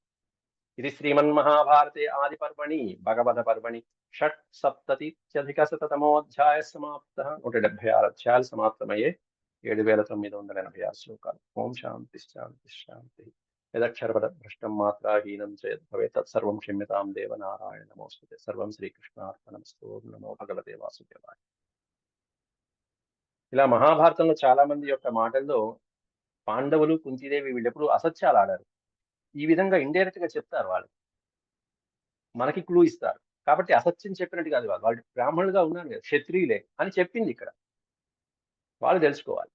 ఇది శ్రీమన్మహాభారతే ఆదిపర్వణి భగవద పర్వణి షట్సప్తతిత్యధికశతతమోऽధ్యాయः సమాప్తः 176 అధ్యాయాలు సమాప్తమయ్యే 7986 శ్లోకాలు. ఓం శాంతి శాంతి శాంతి. యదక్షరపదభ్రష్టం మాత్రాహీనం చేద్ భవేత్ తత్సర్వం క్షమ్యతాం దేవ నారాయణ నమోస్తుతే. సర్వం శ్రీకృష్ణార్పణమస్తు. ఓం నమో భగవతే వాసుదేవాయ. ఇలా మహాభారతంలో చాలా మంది యొక్క మాటల్లో పాండవులు, కుంతీదేవి వీళ్ళెప్పుడు అసత్యాలు ఆడారు. ఈ విధంగా ఇండైరెక్ట్ గా చెప్తారు వాళ్ళు. మనకి క్లూ ఇస్తారు. కాబట్టి అసత్యం చెప్పినట్టు కాదు వాళ్ళు. వాళ్ళు బ్రాహ్మణులుగా ఉన్నారు కదా! క్షత్రియులే అని చెప్పిందిక్కడ. వాళ్ళు తెలుసుకోవాలి.